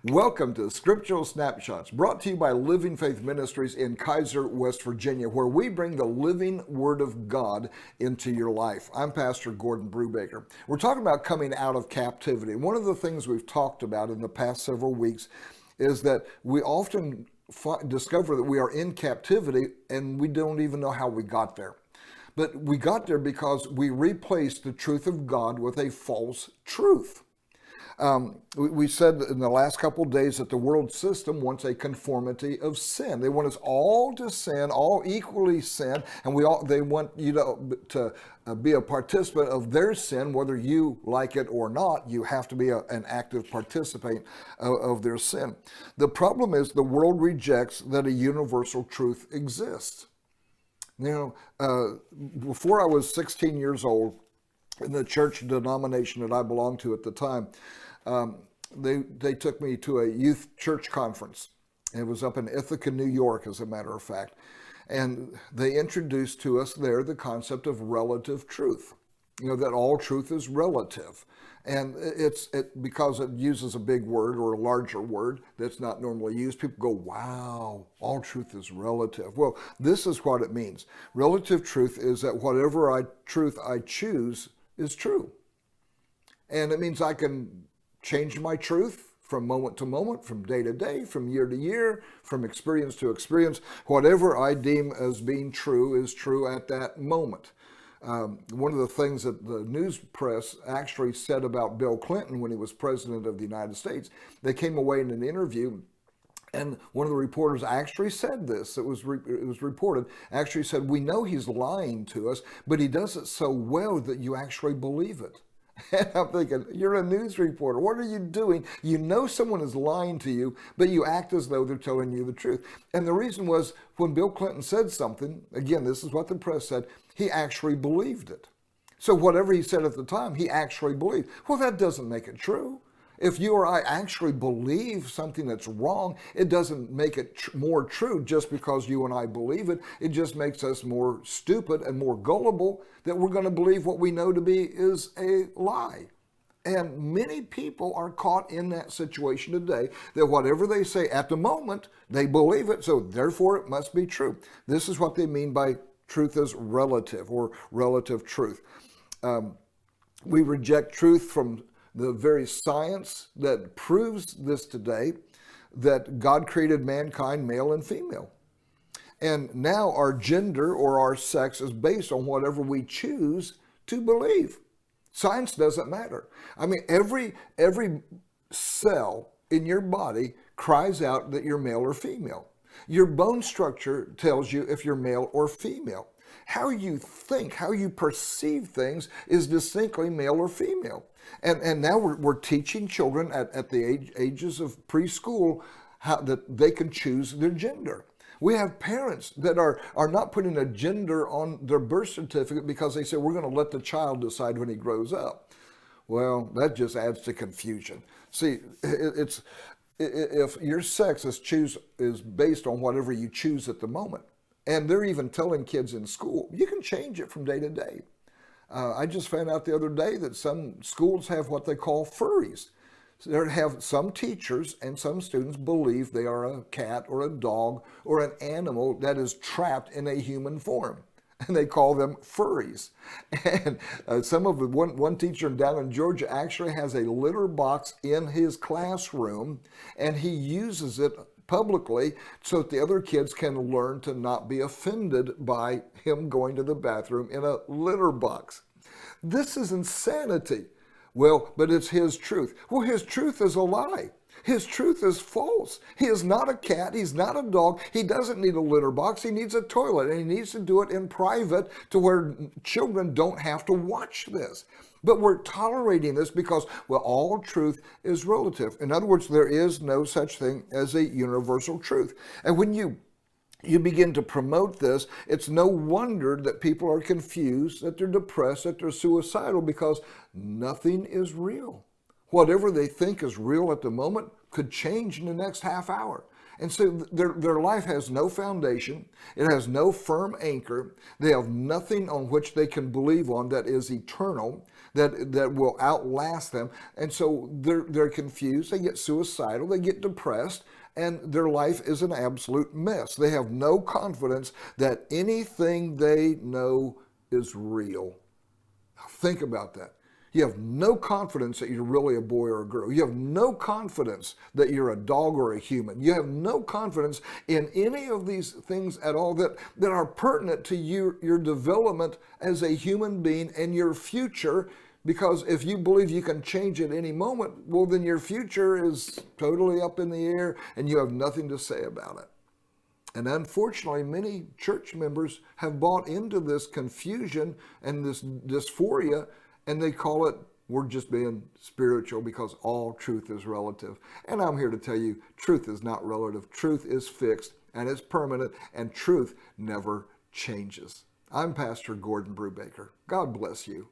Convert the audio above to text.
Welcome to Scriptural Snapshots, brought to you by Living Faith Ministries in Kaiser, West Virginia, where we bring the living Word of God into your life. I'm Pastor Gordon Brubaker. We're talking about coming out of captivity. One of the things we've talked about in the past several weeks is that we often discover that we are in captivity and we don't even know how we got there. But we got there because we replaced the truth of God with a false truth. We said in the last couple of days that the world system wants a conformity of sin. They want us all to sin, all equally sin, and they want you to be a participant of their sin, whether you like it or not. You have to be an active participant of their sin. The problem is the world rejects that a universal truth exists. Before I was 16 years old, in the church denomination that I belonged to at the time, they took me to a youth church conference. It was up in Ithaca, New York, as a matter of fact. And they introduced to us there the concept of relative truth. That all truth is relative. And because it uses a big word or a larger word that's not normally used, people go, wow, all truth is relative. Well, this is what it means. Relative truth is that whatever truth I choose is true. And it means I can change my truth from moment to moment, from day to day, from year to year, from experience to experience. Whatever I deem as being true is true at that moment. One of the things that the news press actually said about Bill Clinton when he was president of the United States, they came away in an interview and one of the reporters actually said this. It was reported, actually said, we know he's lying to us, but he does it so well that you actually believe it. And I'm thinking, you're a news reporter. What are you doing? You know someone is lying to you, but you act as though they're telling you the truth. And the reason was when Bill Clinton said something, again, this is what the press said, he actually believed it. So whatever he said at the time, he actually believed. Well, that doesn't make it true. If you or I actually believe something that's wrong, it doesn't make it more true just because you and I believe it. It just makes us more stupid and more gullible that we're going to believe what we know to be is a lie. And many people are caught in that situation today, that whatever they say at the moment, they believe it, so therefore it must be true. This is what they mean by truth is relative or relative truth. We reject truth from the very science that proves this today, that God created mankind male and female. And now our gender or our sex is based on whatever we choose to believe. Science doesn't matter. I mean, every cell in your body cries out that you're male or female. Your bone structure tells you if you're male or female. How you think, how you perceive things is distinctly male or female. And now we're teaching children at the ages of preschool that they can choose their gender. We have parents that are not putting a gender on their birth certificate because they say we're going to let the child decide when he grows up. Well, that just adds to confusion. See, if your sex is based on whatever you choose at the moment, and they're even telling kids in school, you can change it from day to day. I just found out the other day that some schools have what they call furries. So some teachers and some students believe they are a cat or a dog or an animal that is trapped in a human form. And they call them furries. And one teacher down in Georgia actually has a litter box in his classroom, and he uses it publicly so that the other kids can learn to not be offended by him going to the bathroom in a litter box. This is insanity. Well, but it's his truth. Well, his truth is a lie. His truth is false. He is not a cat. He's not a dog. He doesn't need a litter box. He needs a toilet, and he needs to do it in private to where children don't have to watch this. But we're tolerating this because, well, all truth is relative. In other words, there is no such thing as a universal truth. And when you begin to promote this, it's no wonder that people are confused, that they're depressed, that they're suicidal, because nothing is real. Whatever they think is real at the moment could change in the next half hour. And so their life has no foundation. It has no firm anchor. They have nothing on which they can believe on that is eternal, that will outlast them. And so they're confused. They get suicidal. They get depressed. And their life is an absolute mess. They have no confidence that anything they know is real. Now think about that. You have no confidence that you're really a boy or a girl. You have no confidence that you're a dog or a human. You have no confidence in any of these things at all that are pertinent to your development as a human being and your future. Because if you believe you can change at any moment, well, then your future is totally up in the air and you have nothing to say about it. And unfortunately, many church members have bought into this confusion and this dysphoria, and they call it, we're just being spiritual because all truth is relative. And I'm here to tell you, truth is not relative. Truth is fixed and it's permanent, and truth never changes. I'm Pastor Gordon Brubaker. God bless you.